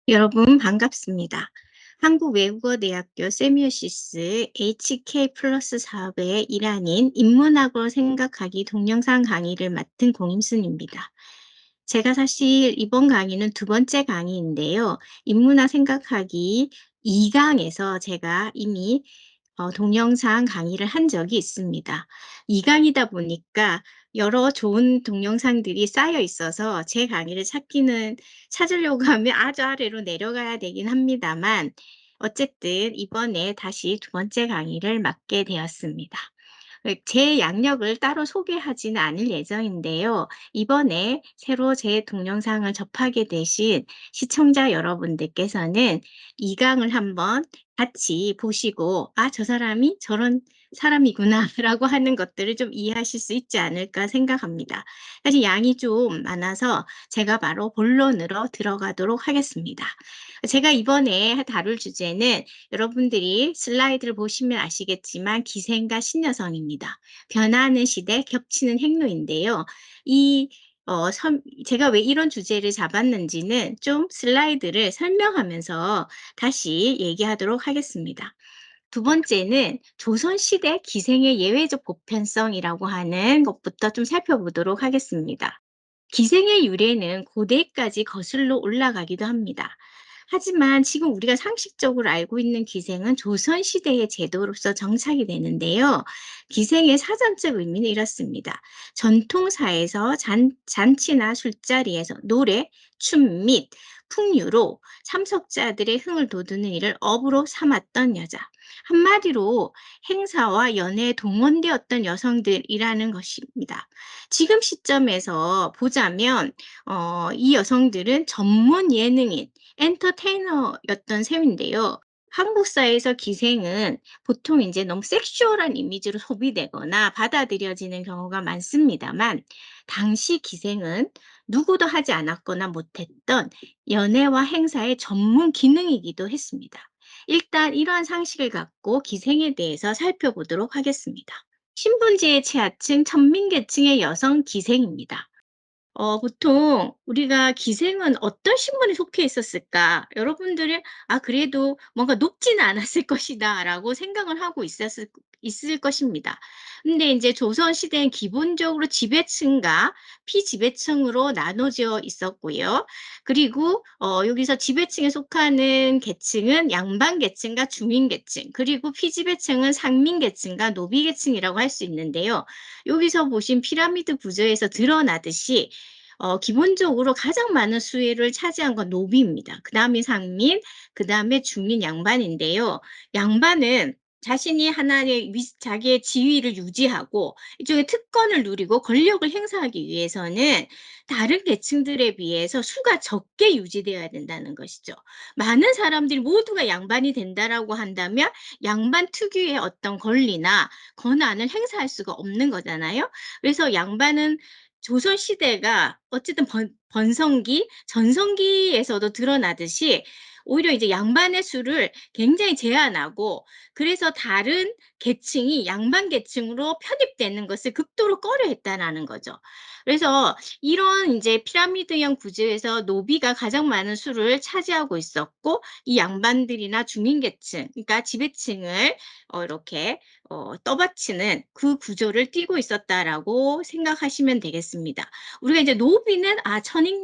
여러분 반갑습니다. 한국외국어대학교 세미오시스 HK 플러스 사업의 일환인 인문학으로 생각하기 동영상 강의를 맡은 공임순입니다. 제가 사실 이번 강의는 두 번째 강의인데요. 인문학 생각하기 2강에서 제가 이미 동영상 강의를 한 적이 있습니다. 2강이다 보니까 여러 좋은 동영상들이 쌓여 있어서 제 강의를 찾으려고 하면 아주 아래로 내려가야 되긴 합니다만 어쨌든 이번에 다시 두 번째 강의를 맡게 되었습니다. 제 양력을 따로 소개하지는 않을 예정인데요. 이번에 새로 제 동영상을 접하게 되신 시청자 여러분들께서는 이 강을 한번 같이 보시고 '아 저 사람이 저런 사람이구나.'라고 하는 것들을 좀 이해하실 수 있지 않을까 생각합니다. 사실 양이 좀 많아서 제가 바로 본론으로 들어가도록 하겠습니다. 제가 이번에 다룰 주제는 여러분들이 슬라이드를 보시면 아시겠지만 기생과 신여성입니다. 변화하는 시대, 겹치는 행로인데요. 이 제가 왜 이런 주제를 잡았는지는 좀 슬라이드를 설명하면서 다시 얘기하도록 하겠습니다. 두 번째는 조선시대 기생의 예외적 보편성이라고 하는 것부터 좀 살펴보도록 하겠습니다. 기생의 유래는 고대까지 거슬러 올라가기도 합니다. 하지만 지금 우리가 상식적으로 알고 있는 기생은 조선시대의 제도로서 정착이 되는데요. 기생의 사전적 의미는 이렇습니다. 전통사에서 잔치나 술자리에서 노래, 춤 및 풍류로 참석자들의 흥을 돋우는 일을 업으로 삼았던 여자. 한마디로 행사와 연애에 동원되었던 여성들이라는 것입니다. 지금 시점에서 보자면 이 여성들은 전문 예능인, 엔터테이너였던 셈인데요. 한국 사회에서 기생은 보통 이제 너무 섹슈얼한 이미지로 소비되거나 받아들여지는 경우가 많습니다만 당시 기생은 누구도 하지 않았거나 못했던 연애와 행사의 전문 기능이기도 했습니다. 일단 이러한 상식을 갖고 기생에 대해서 살펴보도록 하겠습니다. 신분지의 취하층, 천민계층의 여성 기생입니다. 보통 우리가 기생은 어떤 신분에 속해 있었을까? 여러분들은 '아 그래도 뭔가 높지는 않았을 것이다.'라고 생각을 하고 있을 것입니다. 근데 인제 조선 시대는 기본적으로 지배층과 피지배층으로 나눠져 있었고요. 그리고 여기서 지배층에 속하는 계층은 양반 계층과 중인 계층, 그리고 피지배층은 상민 계층과 노비 계층이라고 할 수 있는데요. 여기서 보신 피라미드 구조에서 드러나듯이 기본적으로 가장 많은 수혜를 차지한 건 노비입니다. 그다음에 상민, 그다음에 중인, 양반인데요. 양반은 자신이 하나의 자기의 지위를 유지하고 일종의 특권을 누리고 권력을 행사하기 위해서는 다른 계층들에 비해서 수가 적게 유지되어야 된다는 것이죠. 많은 사람들이 모두가 양반이 된다라고 한다면 양반 특유의 어떤 권리나 권한을 행사할 수가 없는 거잖아요. 그래서 양반은 조선 시대가 어쨌든 번성기, 전성기에서도 드러나듯이 오히려 이제 양반의 수를 굉장히 제한하고 그래서 다른 계층이 양반 계층으로 편입되는 것을 극도로 꺼려했다라는 거죠. 그래서 이런 인제 피라미드형 구조에서 노비가 가장 많은 수를 차지하고 있었고 이 양반들이나 중인 계층 그러니까 지배층을 이렇게 떠받치는 그 구조를 띠고 있었다라고 생각하시면 되겠습니다. 우리가 이제 노비는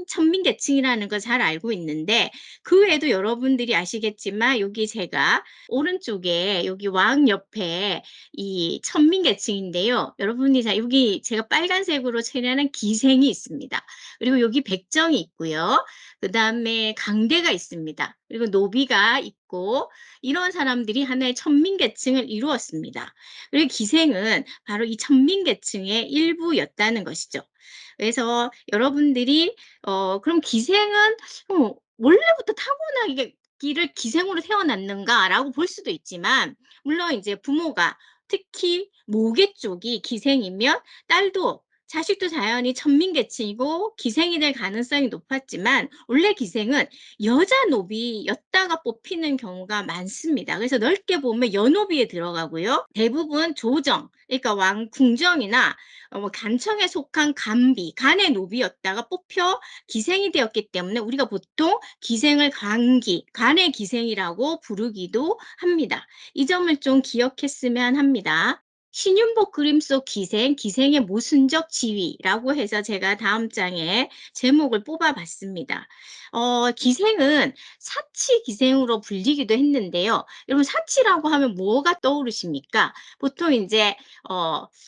천민계층이라는 걸 잘 알고 있는데 그 외에도 여러분들이 아시겠지만 여기 제가 오른쪽에 여기 왕 옆에 이 천민계층인데요. 여러분이 여기 제가 빨간색으로 칠하는 기생이 있습니다. 그리고 여기 백정이 있고요. 그다음에 강대가 있습니다. 그리고 노비가 있고 이런 사람들이 하나의 천민계층을 이루었습니다. 그리고 기생은 바로 이 천민계층의 일부였다는 것이죠. 그래서 여러분들이 그럼 기생은 원래부터 타고나게 기를 기생으로 태어났는가라고 볼 수도 있지만 물론 이제 부모가 특히 모계 쪽이 기생이면 딸도 자식도 자연히 천민계층이고 기생이 될 가능성이 높았지만 원래 기생은 여자 노비였다가 뽑히는 경우가 많습니다. 그래서 넓게 보면 여노비에 들어가고요. 대부분 조정, 그러니까 궁정이나 뭐 간청에 속한 간비, 간의 노비였다가 뽑혀 기생이 되었기 때문에 우리가 보통 기생을 간의 기생이라고 부르기도 합니다. 이 점을 좀 기억했으면 합니다. 신윤복 그림 속 기생, 기생의 모순적 지위라고 해서 제가 다음 장에 제목을 뽑아봤습니다. 기생은 사치 기생으로 불리기도 했는데요. 여러분 사치라고 하면 뭐가 떠오르십니까? 보통 이제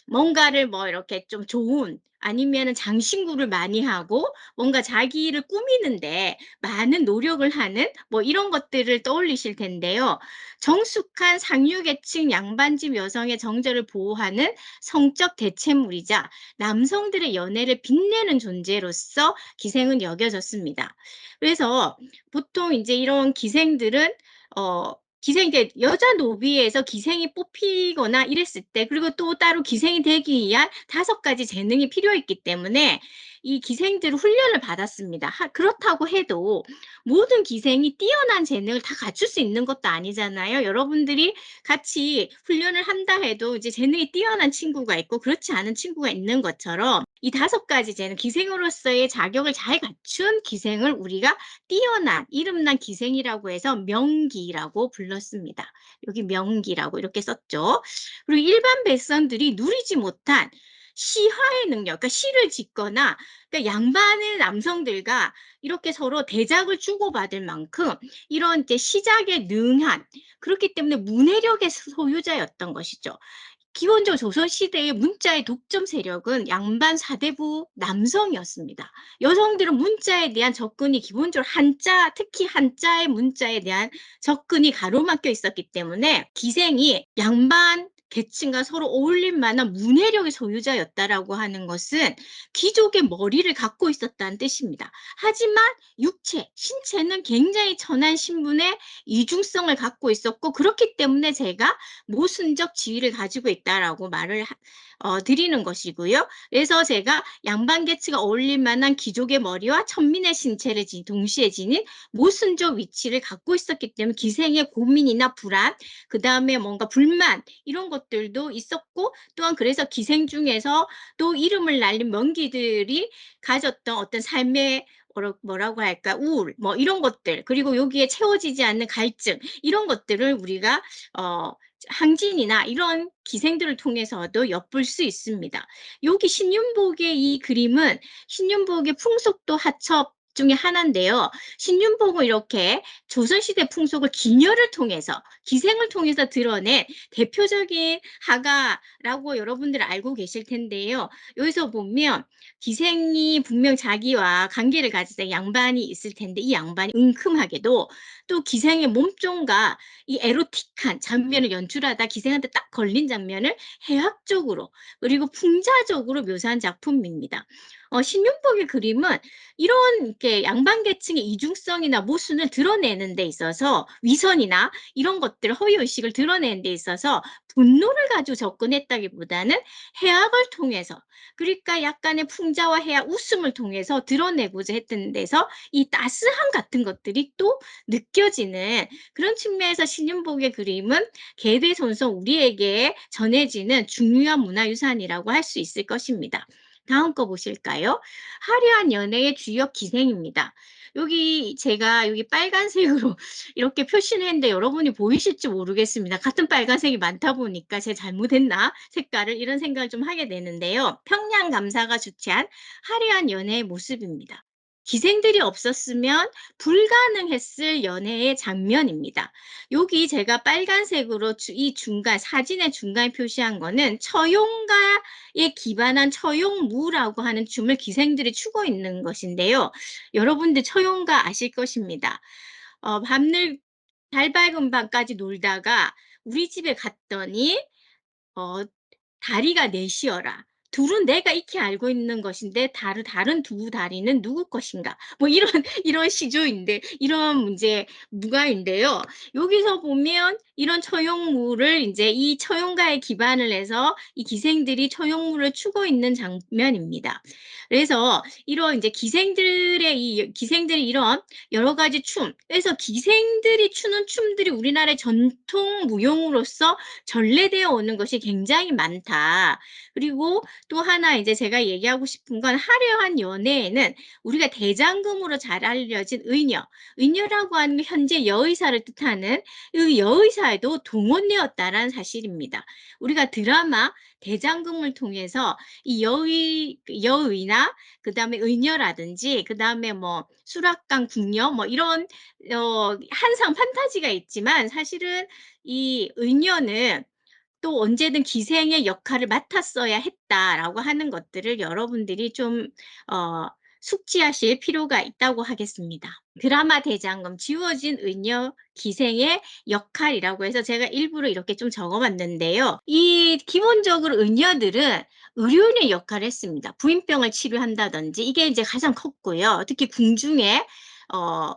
뭔가를 뭐 이렇게 좀 좋은 아니면은 장신구를 많이 하고 뭔가 자기를 꾸미는데 많은 노력을 하는 뭐 이런 것들을 떠올리실 텐데요. 정숙한 상류계층 양반집 여성의 정절을 보호하는 성적 대체물이자 남성들의 연애를 빛내는 존재로서 기생은 여겨졌습니다. 그래서 보통 이제 이런 기생들은 기생 이제 여자 노비에서 기생이 뽑히거나 이랬을 때 그리고 또 따로 기생이 되기 위한 5가지 재능이 필요했기 때문에 이 기생들은 훈련을 받았습니다. 그렇다고 해도 모든 기생이 뛰어난 재능을 다 갖출 수 있는 것도 아니잖아요. 여러분들이 같이 훈련을 한다 해도 이제 재능이 뛰어난 친구가 있고 그렇지 않은 친구가 있는 것처럼 이 5가지 재능, 기생으로서의 자격을 잘 갖춘 기생을 우리가 뛰어난, 이름난 기생이라고 해서 명기라고 불렀습니다. 여기 명기라고 이렇게 썼죠. 그리고 일반 백성들이 누리지 못한 시화의 능력, 그러니까 시를 짓거나 그러니까 양반의 남성들과 이렇게 서로 대작을 주고받을 만큼 이런 이제 시작에 능한 그렇기 때문에 문해력의 소유자였던 것이죠. 기본적으로 조선시대의 문자의 독점 세력은 양반 사대부 남성이었습니다. 여성들은 문자에 대한 접근이 기본적으로 한자, 특히 한자의 문자에 대한 접근이 가로막혀 있었기 때문에 기생이 양반 계층과 서로 어울릴 만한 문해력의 소유자였다라고 하는 것은 귀족의 머리를 갖고 있었다는 뜻입니다. 하지만 육체, 신체는 굉장히 천한 신분의 이중성을 갖고 있었고 그렇기 때문에 제가 모순적 지위를 가지고 있다라고 말을 드리는 것이고요. 그래서 제가 양반계층가 어울릴 만한 귀족의 머리와 천민의 신체를 동시에 지닌 모순적 위치를 갖고 있었기 때문에 기생의 고민이나 불안, 그 다음에 뭔가 불만 이런 것들도 있었고 또한 그래서 기생 중에서 또 이름을 날린 명기들이 가졌던 어떤 삶의 뭐라고 할까 우울 뭐 이런 것들 그리고 여기에 채워지지 않는 갈증 이런 것들을 우리가 항진이나 이런 기생들을 통해서도 엿볼 수 있습니다. 여기 신윤복의 이 그림은 신윤복의 풍속도 하첩 중에 하나인데요. 신윤복은 이렇게 조선시대 풍속을 기녀를 통해서 기생을 통해서 드러낸 대표적인 화가라고 여러분들 알고 계실 텐데요. 여기서 보면 기생이 분명 자기와 관계를 가질 때 양반이 있을 텐데 이 양반이 은큼하게도 또 기생의 몸종과 이 에로틱한 장면을 연출하다 기생한테 딱 걸린 장면을 해학적으로 그리고 풍자적으로 묘사한 작품입니다. 신윤복의 그림은 이런 이렇게 양반계층의 이중성이나 모순을 드러내는 데 있어서 위선이나 이런 것들 허위의식을 드러내는 데 있어서 분노를 가지고 접근했다기보다는 해학을 통해서 그러니까 약간의 풍자와 해학 웃음을 통해서 드러내고자 했던 데서 이 따스함 같은 것들이 또 느껴지는 그런 측면에서 신윤복의 그림은 개대손손 우리에게 전해지는 중요한 문화유산이라고 할 수 있을 것입니다. 다음 거 보실까요? 화려한 연애의 주역 기생입니다. 여기 제가 여기 빨간색으로 이렇게 표시를 했는데 여러분이 보이실지 모르겠습니다. 같은 빨간색이 많다 보니까 제가 잘못했나? 색깔을 이런 생각을 좀 하게 되는데요. 평양감사가 주최한 화려한 연애의 모습입니다. 기생들이 없었으면 불가능했을 연애의 장면입니다. 여기 제가 빨간색으로 이 중간 사진의 중간에 표시한 거는 처용가에 기반한 처용무라고 하는 춤을 기생들이 추고 있는 것인데요. 여러분들 처용가 아실 것입니다. 밤늘 달 밝은 밤까지 놀다가 우리 집에 갔더니 다리가 내시어라. 둘은 내가 익히 알고 있는 것인데 다른 두 다리는 누구 것인가?' 뭐 이런 이런 시조인데 이런 무가인데요. 여기서 보면 이런 처용물을 인제 이 처용가에 기반을 해서 이 기생들이 처용물을 추고 있는 장면입니다. 그래서 이런 인제 기생들이 이런 여러 가지 그래서 기생들이 추는 춤들이 우리나라의 전통 무용으로서 전래되어 오는 것이 굉장히 많다. 그리고 또 하나 이제 제가 얘기하고 싶은 건 화려한 연애에는 우리가 대장금으로 잘 알려진 의녀라고 하는 게 현재 여의사를 뜻하는 이 여의사에도 동원되었다라는 사실입니다. 우리가 드라마 대장금을 통해서 이 여의나 그다음에 의녀라든지 그다음에 뭐 수락관 궁녀 뭐 이런 한상 판타지가 있지만 사실은 이 의녀는 또 언제든 기생의 역할을 맡았어야 했다라고 하는 것들을 여러분들이 좀 어 숙지하실 필요가 있다고 하겠습니다. 드라마 대장금 지워진 의녀 기생의 역할이라고 해서 제가 일부러 이렇게 좀 적어 봤는데요. 이 기본적으로 의녀들은 의료인의 역할을 했습니다. 부인병을 치료한다든지 이게 이제 가장 컸고요. 특히 궁중에 어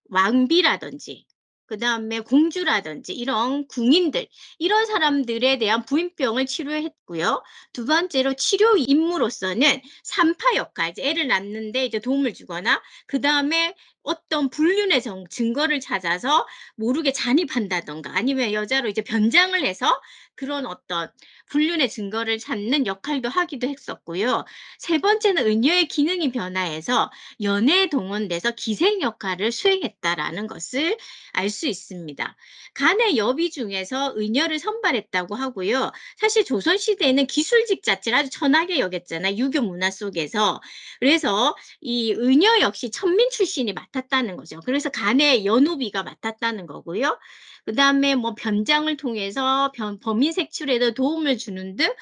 왕비라든지 그다음에 공주라든지 이런 궁인들 이런 사람들에 대한 부인병을 치료했고요. 두 번째로 치료 임무로서는 산파 역할, 이제 애를 낳는데 이제 도움을 주거나 그다음에 어떤 불륜의 증거를 찾아서 모르게 잔입한다든가 아니면 여자로 이제 변장을 해서 그런 어떤 불륜의 증거를 찾는 역할도 하기도 했었고요. 세 번째는 의녀의 기능이 변화해서 연애에 동원돼서 기생 역할을 수행했다라는 것을 알 수 있습니다. 간의 여비 중에서 의녀를 선발했다고 하고요. 사실 조선시대에는 기술직 자체를 아주 천하게 여겼잖아요, 유교 문화 속에서. 그래서 이 의녀 역시 천민 출신이 맡았다는 거죠. 그래서 간의 연호비가 맡았다는 거고요. 그다음에 뭐 변장을 통해서 범인 색출에도 도움을 주는 등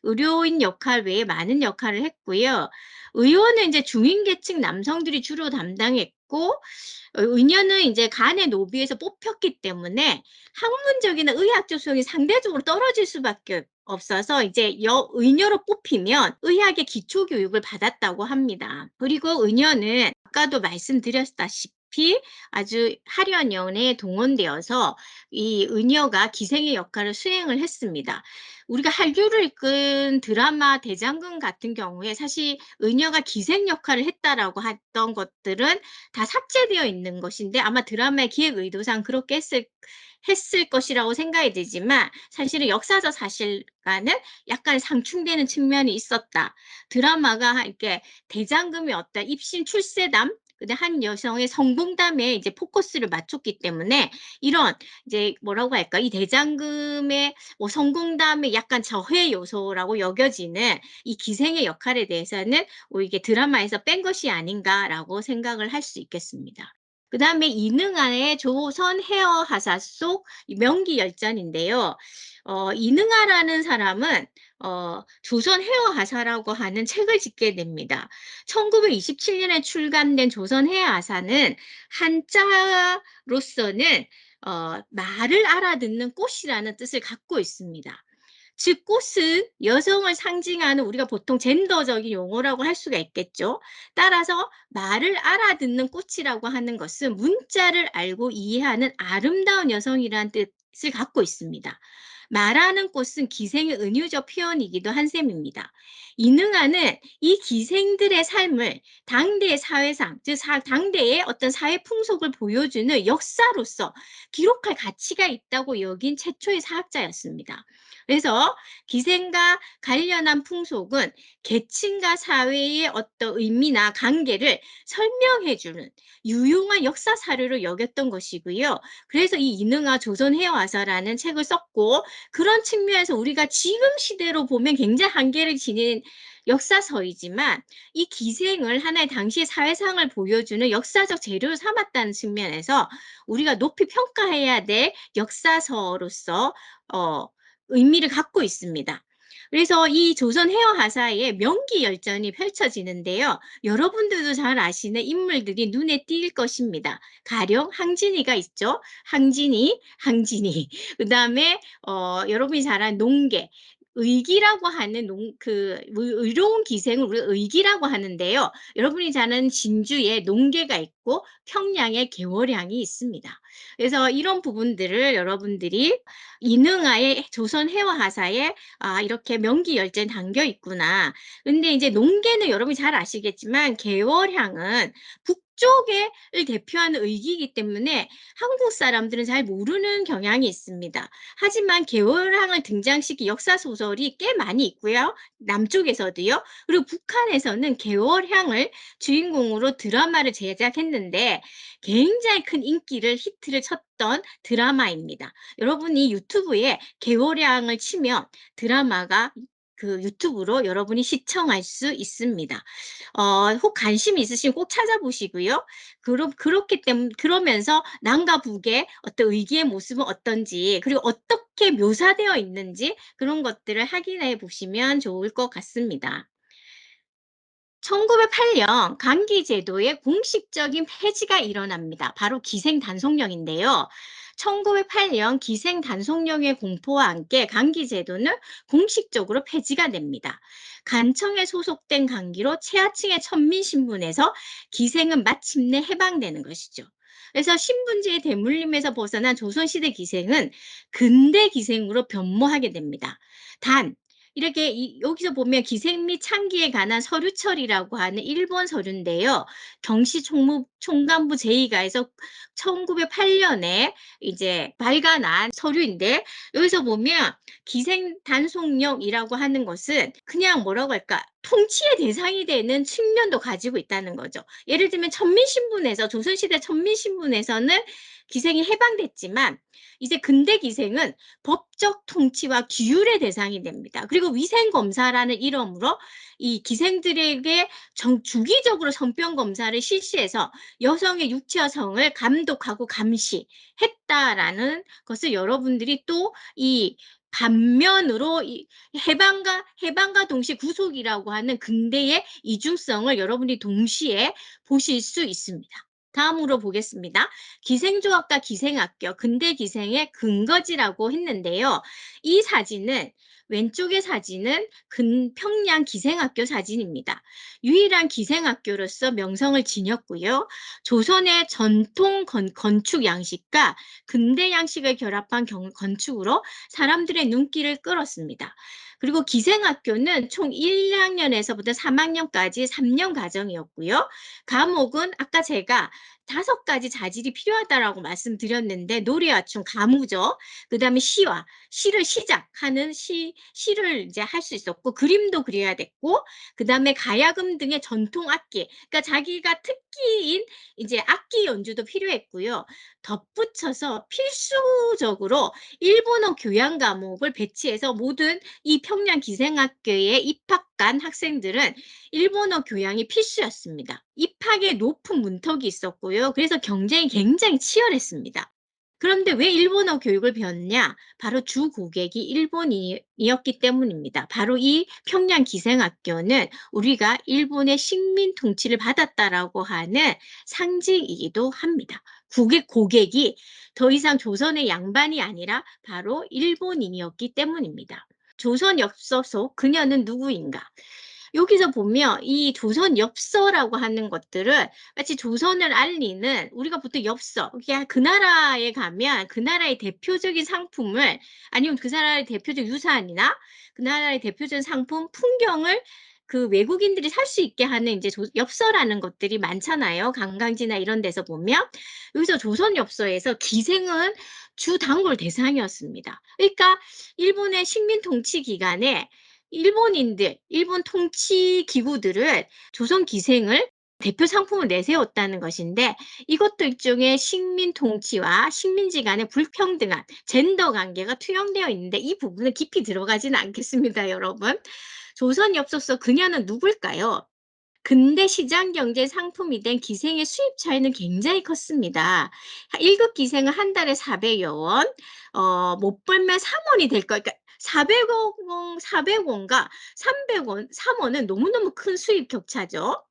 의료인 역할 외에 많은 역할을 했고요. 의원은 이제 중인계층 남성들이 주로 담당했고 의녀는 이제 간의 노비에서 뽑혔기 때문에 학문적이나 의학적 수용이 상대적으로 떨어질 수밖에 없어서 이제 의녀로 뽑히면 의학의 기초 교육을 받았다고 합니다. 그리고 의녀는 아까도 말씀드렸다시피 아주 화려한 연애에 동원되어서 이 의녀가 기생의 역할을 수행을 했습니다. 우리가 한류를 이끈 드라마 대장금 같은 경우에 사실 의녀가 기생 역할을 했다라고 했던 것들은 다 삭제되어 있는 것인데 아마 드라마의 기획 의도상 그렇게 했을 것이라고 생각이 되지만 사실은 역사적 사실과는 약간 상충되는 측면이 있었다. 드라마가 이렇게 대장금의 어떤 입신 출세담 근데 한 여성의 성공담에 이제 포커스를 맞췄기 때문에 이런 이제 뭐라고 할까? 이 대장금의 뭐 성공담의 약간 저해 요소라고 여겨지는 이 기생의 역할에 대해서는 이게 드라마에서 뺀 것이 아닌가라고 생각을 할 수 있겠습니다. 그다음에 이능아의 조선 헤어 하사 속 명기 열전인데요. 이능아라는 사람은 조선 헤어 하사라고 하는 책을 짓게 됩니다. 1927년에 출간된 조선 헤어 하사는 한자로서는 말을 알아듣는 꽃이라는 뜻을 갖고 있습니다. 즉 꽃은 여성을 상징하는 우리가 보통 젠더적인 용어라고 할 수가 있겠죠. 따라서 말을 알아듣는 꽃이라고 하는 것은 문자를 알고 이해하는 아름다운 여성이라는 뜻을 갖고 있습니다. 말하는 꽃은 기생의 은유적 표현이기도 한 셈입니다. 이능아는 이 기생들의 삶을 당대의 사회상, 즉 당대의 어떤 사회 풍속을 보여주는 역사로서 기록할 가치가 있다고 여긴 최초의 사학자였습니다. 그래서 기생과 관련한 풍속은 계층과 사회의 어떤 의미나 관계를 설명해 주는 유용한 역사 사료로 여겼던 것이고요. 그래서 이 이능아 조선 해와서라는 책을 썼고 그런 측면에서 우리가 지금 시대로 보면 굉장히 한계를 지닌 역사서이지만 이 기생을 하나의 당시의 사회상을 보여주는 역사적 재료로 삼았다는 측면에서 우리가 높이 평가해야 될 역사서로서 의미를 갖고 있습니다. 그래서 이 조선 해어 하사의 명기 열전이 펼쳐지는데요. 여러분들도 잘 아시는 인물들이 눈에 띌 것입니다. 가령 항진이가 있죠. 항진이. 그다음에 여러분이 잘 아는 농계. 의기라고 하는 의로운 기생을 우리가 의기라고 하는데요. 여러분이 잘 아는 진주에 농계가 있고 평양에 개월향이 있습니다. 그래서 이런 부분들을 여러분들이 인흥하에 조선 해화하사에 '아 이렇게 명기열전 담겨 있구나.' 근데 이제 농계는 여러분이 잘 아시겠지만 개월향은 북쪽에 을 대표하는 의기이기 때문에 한국 사람들은 잘 모르는 경향이 있습니다. 하지만 개월항을 등장시킨 역사 소설이 꽤 많이 있고요. 남쪽에서도요. 그리고 북한에서는 개월향을 주인공으로 드라마를 제작했는데 굉장히 큰 인기를 히트를 쳤던 드라마입니다. 여러분이 유튜브에 개월향을 치면 드라마가 유튜브로 여러분이 시청할 수 있습니다. 혹 관심 있으시면 꼭 찾아보시고요. 그러면서 남과 북의 어떤 의기의 모습은 어떤지 그리고 어떻게 묘사되어 있는지 그런 것들을 확인해 보시면 좋을 것 같습니다. 1908년 강기 제도의 공식적인 폐지가 일어납니다. 바로 기생 단속령인데요. 1908년 기생 단속령의 공포와 함께 강기 제도는 공식적으로 폐지가 됩니다. 간청에 소속된 강기로 최하층의 천민 신분에서 기생은 마침내 해방되는 것이죠. 그래서 신분제의 대물림에서 벗어난 조선시대 기생은 근대 기생으로 변모하게 됩니다. 단 이렇게 여기서 보면 기생 및 창기에 관한 서류철이라고 하는 일본 서류인데요. 경시 총감부 제2가에서 1908년에 이제 발간한 서류인데 여기서 보면 기생 단속령이라고 하는 것은 그냥 뭐라고 할까? 통치의 대상이 되는 측면도 가지고 있다는 거죠. 예를 들면 천민신분에서 조선시대 천민신분에서는 기생이 해방됐지만 이제 근대 기생은 법적 통치와 규율의 대상이 됩니다. 그리고 위생검사라는 이름으로 이 기생들에게 주기적으로 성병 검사를 실시해서 여성의 육체와 성을 감독하고 감시했다라는 것을 여러분들이 또 이 반면으로 이 해방과 동시에 구속이라고 하는 근대의 이중성을 여러분이 동시에 보실 수 있습니다. 다음으로 보겠습니다. 기생조합과 기생학교, 근대 기생의 근거지라고 했는데요. 이 사진은 왼쪽의 사진은 평양 기생학교 사진입니다. 유일한 기생학교로서 명성을 지녔고요. 조선의 전통 건축 양식과 근대 양식을 결합한 건축으로 사람들의 눈길을 끌었습니다. 그리고 기생학교는 총 1학년에서부터 3학년까지 3년 과정이었고요. 과목은 아까 제가 5가지 자질이 필요하다라고 말씀드렸는데 노래와 춤, 가무죠. 그다음에 시를 시작하는 시를 이제 할 수 있었고 그림도 그려야 됐고 그다음에 가야금 등의 전통 악기, 그러니까 자기가 특기인 이제 악기 연주도 필요했고요. 덧붙여서 필수적으로 일본어 교양 과목을 배치해서 모든 이 평양 기생학교에 입학한 학생들은 일본어 교양이 필수였습니다. 입학에 높은 문턱이 있었고요. 그래서 경쟁이 굉장히 치열했습니다. 그런데 왜 일본어 교육을 배웠냐? 바로 주 고객이 일본인이었기 때문입니다. 바로 이 평양 기생학교는 우리가 일본의 식민 통치를 받았다라고 하는 상징이기도 합니다. 고객이 더 이상 조선의 양반이 아니라 바로 일본인이었기 때문입니다. 조선 엽서 속 그녀는 누구인가? 여기서 보면 이 조선 엽서라고 하는 것들은 마치 조선을 알리는 우리가 보통 엽서, 그게 그 나라에 가면 그 나라의 대표적인 상품을 아니면 그 나라의 대표적 유산이나 그 나라의 대표적인 상품, 풍경을 그 외국인들이 살 수 있게 하는 이제 엽서라는 것들이 많잖아요. 관광지나 이런 데서 보면 여기서 조선 엽서에서 기생은 주 단골 대상이었습니다. 그러니까 일본의 식민 통치 기간에 일본 통치 기구들을 조선 기생을 대표 상품을 내세웠다는 것인데 이것도 일종의 식민 통치와 식민지 간의 불평등한 젠더 관계가 투영되어 있는데 이 부분은 깊이 들어가지는 않겠습니다, 여러분. 조선 엽서서 그녀는 누굴까요? 근대 시장 경제 상품이 된 기생의 수입 차이는 굉장히 컸습니다. 1급 기생은 한 달에 400여 원, 못 벌면 3원이 될 거, 그러니까 400원과 300원, 3원은 너무너무 큰 수입 격차죠.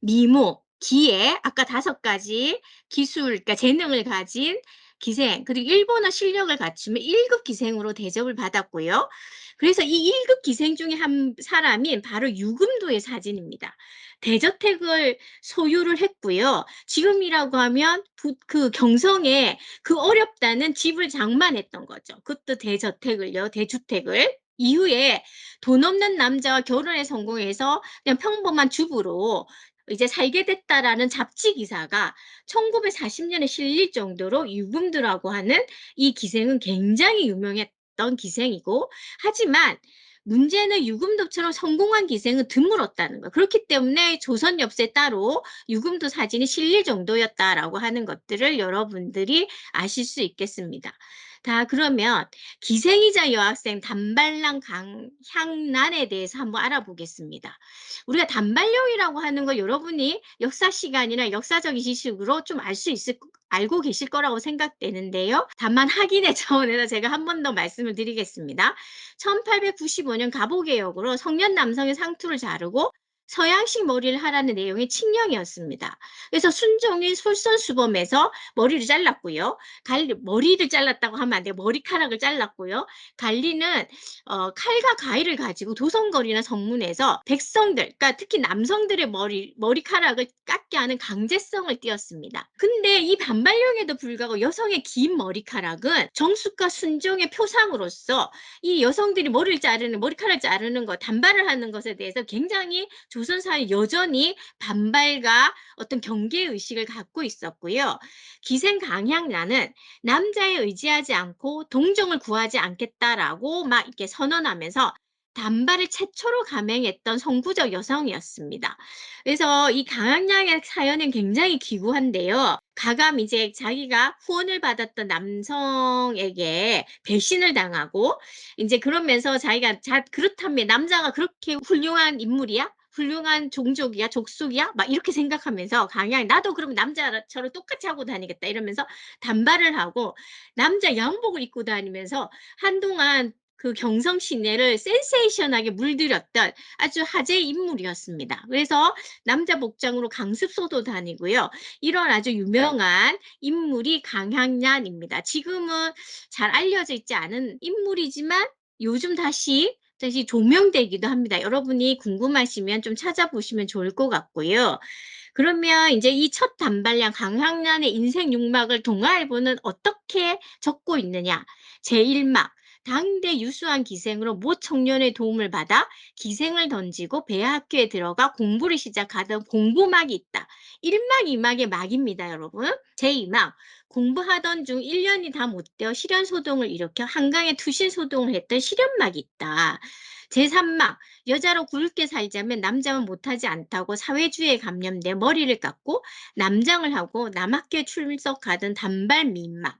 미모, 기에, 아까 5가지 기술, 그러니까 재능을 가진 기생, 그리고 일본어 실력을 갖추면 1급 기생으로 대접을 받았고요. 그래서 이 1급 기생 중에 한 사람이 바로 유금도의 사진입니다. 대저택을 소유를 했고요. 지금이라고 하면 그 경성에 그 어렵다는 집을 장만했던 거죠. 그것도 대저택을요, 대주택을. 이후에 돈 없는 남자와 결혼에 성공해서 그냥 평범한 주부로 이제 살게 됐다라는 잡지 기사가 1940년에 실릴 정도로 유금두라고 하는 이 기생은 굉장히 유명했던 기생이고, 하지만 문제는 유금도처럼 성공한 기생은 드물었다는 거. 그렇기 때문에 조선 엽서에 따로 유금도 사진이 실릴 정도였다라고 하는 것들을 여러분들이 아실 수 있겠습니다. 다 그러면 기생이자 여학생 단발랑 강향란에 대해서 한번 알아보겠습니다. 우리가 단발령이라고 하는 거 여러분이 역사 시간이나 역사적인 지식으로 좀 알고 계실 거라고 생각되는데요. 다만 확인의 차원에서 제가 한 번 더 말씀을 드리겠습니다. 1895년 갑오개혁으로 성년 남성의 상투를 자르고 서양식 머리를 하라는 내용의 칙령이었습니다. 그래서 순종이 솔선수범해서 머리를 잘랐고요. 머리를 잘랐다고 하면 안 돼요. 머리카락을 잘랐고요. 관리는 칼과 가위를 가지고 도성거리나 성문에서 백성들, 그러니까 특히 남성들의 머리카락을 깎게 하는 강제성을 띄었습니다. 근데 이 반발령에도 불구하고 여성의 긴 머리카락은 정숙과 순종의 표상으로서 이 여성들이 머리카락 자르는 것, 단발을 하는 것에 대해서 굉장히 조선사회 여전히 반발과 어떤 경계의식을 갖고 있었고요. 기생 강향란은 남자에 의지하지 않고 동정을 구하지 않겠다라고 막 이렇게 선언하면서 단발을 최초로 감행했던 선구적 여성이었습니다. 그래서 이 강향란의 사연은 굉장히 기구한데요. 가감 이제 자기가 후원을 받았던 남성에게 배신을 당하고 이제 그러면서 자기가 그렇다면 남자가 그렇게 훌륭한 인물이야? 훌륭한 종족이야? 족속이야? 막 이렇게 생각하면서 강양 나도 그럼 남자처럼 똑같이 하고 다니겠다 이러면서 단발을 하고 남자 양복을 입고 다니면서 한동안 그 경성 시내를 센세이션하게 물들였던 아주 화제의 인물이었습니다. 그래서 남자 복장으로 강습소도 다니고요. 이런 아주 유명한 인물이 강향란입니다. 지금은 잘 알려져 있지 않은 인물이지만 요즘 다시 조명되기도 합니다. 여러분이 궁금하시면 좀 찾아보시면 좋을 것 같고요. 그러면 이제 이 첫 단발량 강향란의 인생 육막을 동아일보는 어떻게 적고 있느냐? 제1막 당대 유수한 기생으로 모 청년의 도움을 받아 기생을 던지고 배학교에 들어가 공부를 시작하던 공부막이 있다. 1막, 2막의 막입니다, 여러분. 제2막 공부하던 중 1년이 다 못 되어 실현소동을 일으켜 한강에 투신소동을 했던 실현막이 있다. 제3막 여자로 굵게 살자면 남자만 못하지 않다고 사회주의에 감염돼 머리를 깎고 남장을 하고 남학교에 출석하던 단발 민막.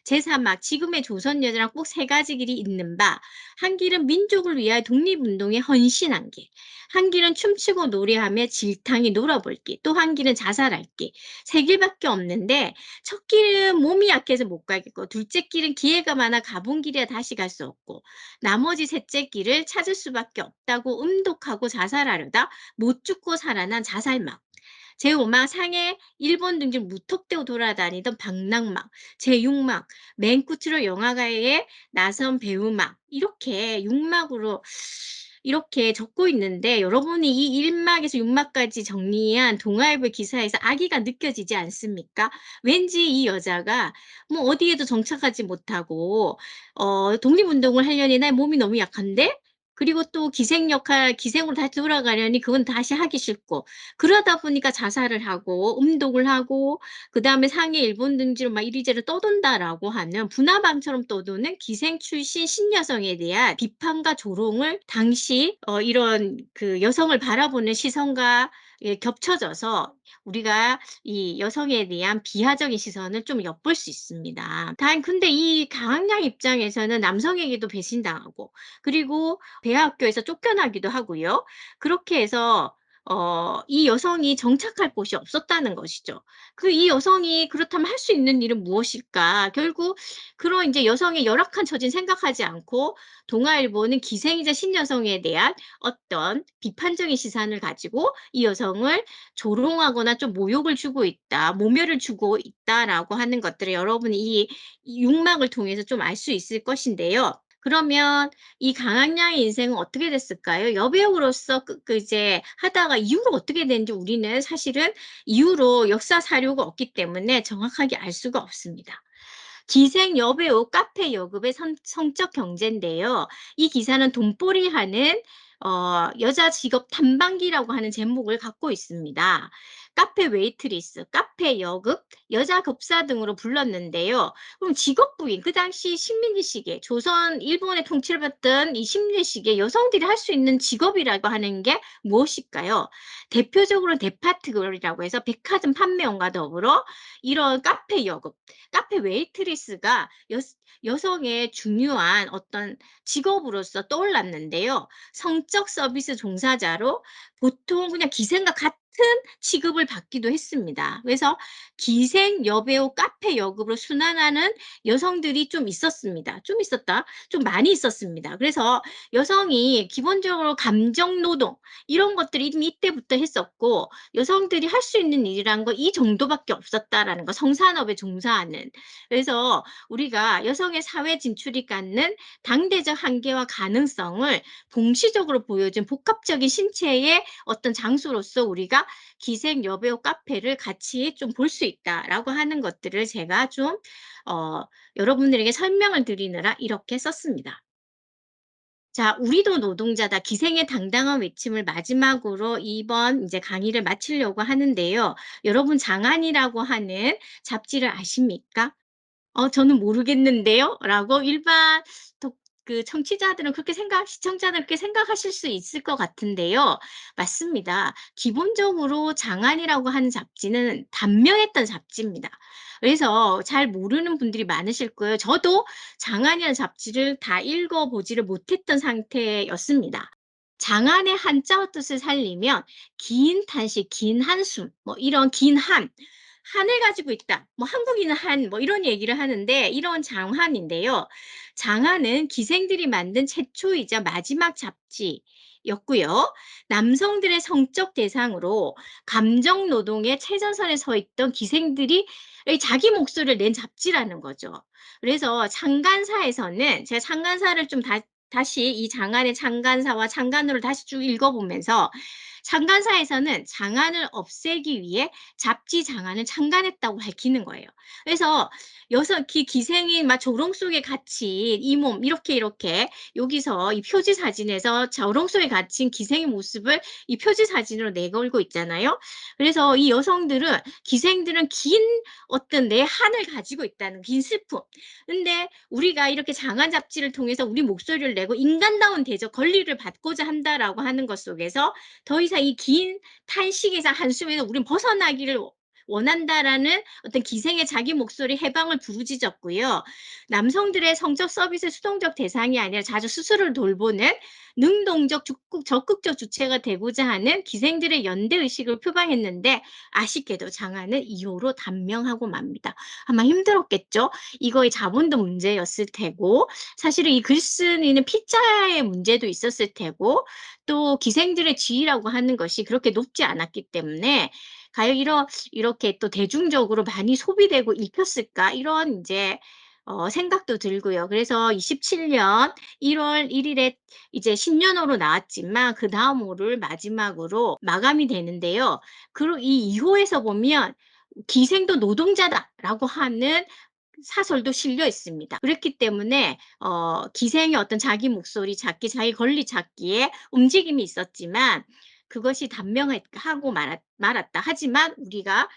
제3막 지금의 조선 여자랑 꼭 세 가지 길이 있는 바. 한 길은 민족을 위하여 독립운동에 헌신한 길. 한 길은 춤추고 노래하며 질탕이 놀아볼 길. 또 한 길은 자살할 길. 세 길밖에 없는데 첫 길은 몸이 약해서 못 가겠고 둘째 길은 기회가 많아 가본 길이야 다시 갈 수 없고 나머지 셋째 길을 찾을 수밖에 없다고 음독하고 자살하려다 못 죽고 살아난 자살막. 제5막 상해 일본 등지 무턱대고 돌아다니던 방랑막. 제6막 맨 끝으로 영화가에 나선 배우막. 이렇게 6막으로 이렇게 적고 있는데 여러분이 이 1막에서 6막까지 정리한 동아일보 기사에서 악의가 느껴지지 않습니까? 왠지 이 여자가 뭐 어디에도 정착하지 못하고 독립운동을 하려니 나 몸이 너무 약한데 그리고 또 기생으로 다시 돌아가려니 그건 다시 하기 싫고 그러다 보니까 자살을 하고 음독을 하고 그다음에 상해 일본 등지로 막 이리저리 떠돈다라고 하는 분화방처럼 떠도는 기생 출신 신여성에 대한 비판과 조롱을 당시 이런 그 여성을 바라보는 시선과 겹쳐져서 우리가 이 여성에 대한 비하적인 시선을 좀 엿볼 수 있습니다. 단 근데 이 강한양 입장에서는 남성에게도 배신당하고 그리고 대학교에서 쫓겨나기도 하고요. 그렇게 해서 이 여성이 정착할 곳이 없었다는 것이죠. 이 여성이 그렇다면 할 수 있는 일은 무엇일까? 결국 그런 이제 여성의 열악한 처지는 생각하지 않고 동아일보는 기생이자 신여성에 대한 어떤 비판적인 시선을 가지고 이 여성을 조롱하거나 좀 모욕을 주고 있다, 모멸을 주고 있다라고 하는 것들을 여러분이 이 육막을 통해서 좀 알 수 있을 것인데요. 그러면 이 강한양의 인생은 어떻게 됐을까요? 여배우로서 이제 하다가 이후로 어떻게 됐는지 우리는 사실은 이후로 역사 사료가 없기 때문에 정확하게 알 수가 없습니다. 기생 여배우 카페 여급의 성적 경제인데요. 이 기사는 돈벌이하는 여자 직업 탐방기라고 하는 제목을 갖고 있습니다. 카페 웨이트리스, 카페 여급, 여자 급사 등으로 불렀는데요. 그럼 직업부인 그 당시 식민지 시기에 조선 일본의 통치를 받던 이 식민지 시기에 여성들이 할 수 있는 직업이라고 하는 게 무엇일까요? 대표적으로 데파트걸이라고 해서 백화점 판매원과 더불어 이런 카페 여급, 카페 웨이트리스가 여성의 중요한 어떤 직업으로서 떠올랐는데요. 성적 서비스 종사자로 보통 그냥 기생과 같은 취급을 받기도 했습니다. 그래서 기생, 여배우, 카페 여급으로 순환하는 여성들이 좀 있었습니다. 좀 있었다? 좀 많이 있었습니다. 그래서 여성이 기본적으로 감정 노동 이런 것들이 이미 이때부터 했었고 여성들이 할 수 있는 일이란 거 이 정도밖에 없었다라는 거, 성산업에 종사하는. 그래서 우리가 여성의 사회 진출이 갖는 당대적 한계와 가능성을 동시적으로 보여준 복합적인 신체의 어떤 장소로서 우리가 기생 여배우 카페를 같이 좀 볼 수 있다라고 하는 것들을 제가 좀 여러분들에게 설명을 드리느라 이렇게 썼습니다. 자, 우리도 노동자다. 기생의 당당한 외침을 마지막으로 이번 이제 강의를 마치려고 하는데요. 여러분 장안이라고 하는 잡지를 아십니까? 저는 모르겠는데요. 라고 일반 청취자들은 그렇게 시청자들은 그렇게 생각하실 수 있을 것 같은데요. 맞습니다. 기본적으로 장안이라고 하는 잡지는 단명했던 잡지입니다. 그래서 잘 모르는 분들이 많으실 거예요. 저도 장안이라는 잡지를 다 읽어보지를 못했던 상태였습니다. 장안의 한자어 뜻을 살리면 긴 탄식, 긴 한숨, 뭐 이런 긴 한을 가지고 있다. 뭐 한국인은 뭐 이런 얘기를 하는데 이런 장한인데요. 장한은 기생들이 만든 최초이자 마지막 잡지였고요. 남성들의 성적 대상으로 감정 노동의 최전선에 서 있던 기생들이 자기 목소리를 낸 잡지라는 거죠. 그래서 창간사에서는 제가 창간사를 좀 다시 이 장안의 창간사와 창간호를 다시 쭉 읽어보면서 창간사에서는 장안을 없애기 위해 잡지 장안을 창간했다고 밝히는 거예요. 그래서 기생이 막 조롱 속에 갇힌 이 몸 이렇게 여기서 이 표지 사진에서 조롱 속에 갇힌 기생의 모습을 이 표지 사진으로 내걸고 있잖아요. 그래서 이 기생들은 긴 어떤 내 한을 가지고 있다는 긴 슬픔. 근데 우리가 이렇게 장안 잡지를 통해서 우리 목소리를 내고 인간다운 대접 권리를 받고자 한다라고 하는 것 속에서 더 이상 이 긴 탄식에서 한숨에서 우린 벗어나기를 원한다라는 어떤 기생의 자기 목소리 해방을 부르짖었고요. 남성들의 성적 서비스 수동적 대상이 아니라 자주 스스로를 돌보는 능동적 적극적 주체가 되고자 하는 기생들의 연대의식을 표방했는데 아쉽게도 장안은 이후로 단명하고 맙니다. 아마 힘들었겠죠? 이거의 자본도 문제였을 테고 사실은 이 글쓴이는 피자의 문제도 있었을 테고 또 기생들의 지위라고 하는 것이 그렇게 높지 않았기 때문에 과연 이렇게 또 대중적으로 많이 소비되고 읽혔을까? 이런 이제 생각도 들고요. 그래서 27년 1월 1일에 이제 신년호로 나왔지만 그 다음 호를 마지막으로 마감이 되는데요. 그리고 이 2호에서 보면 기생도 노동자다라고 하는 사설도 실려 있습니다. 그렇기 때문에 기생의 어떤 자기 목소리 찾기, 자기 권리 찾기에 움직임이 있었지만 그것이 단명하고 말았다. 하지만 우리가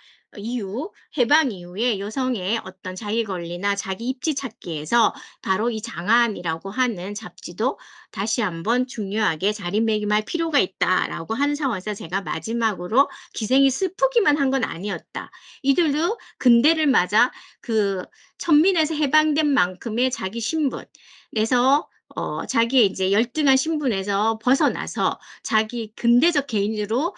해방 이후에 여성의 어떤 자기 권리나 자기 입지 찾기에서 바로 이 장안이라고 하는 잡지도 다시 한번 중요하게 자리매김할 필요가 있다라고 하는 상황에서 제가 마지막으로 기생이 슬프기만 한 건 아니었다. 이들도 근대를 맞아 천민에서 해방된 만큼의 자기 신분에서 자기의 이제 열등한 신분에서 벗어나서 자기 근대적 개인으로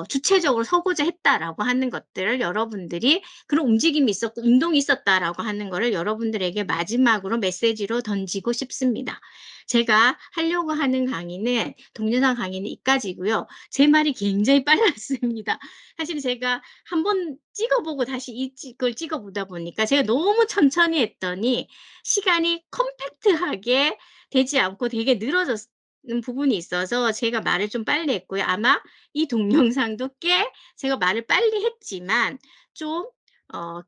주체적으로 서고자 했다라고 하는 것들을 여러분들이, 그런 움직임이 있었고 운동이 있었다라고 하는 거를 여러분들에게 마지막으로 메시지로 던지고 싶습니다. 제가 하려고 하는 강의는, 동영상 강의는 이까지고요. 제 말이 굉장히 빨랐습니다. 사실 제가 한번 찍어 보고 다시 걸 찍어 보다 보니까 제가 너무 천천히 했더니 시간이 컴팩트하게 되지 않고 되게 늘어졌는 부분이 있어서 제가 말을 좀 빨리 했고요. 아마 이 동영상도 꽤 제가 말을 빨리 했지만 좀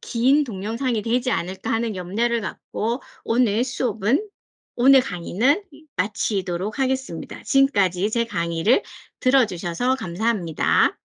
긴 동영상이 되지 않을까 하는 염려를 갖고 오늘 강의는 마치도록 하겠습니다. 지금까지 제 강의를 들어 주셔서 감사합니다.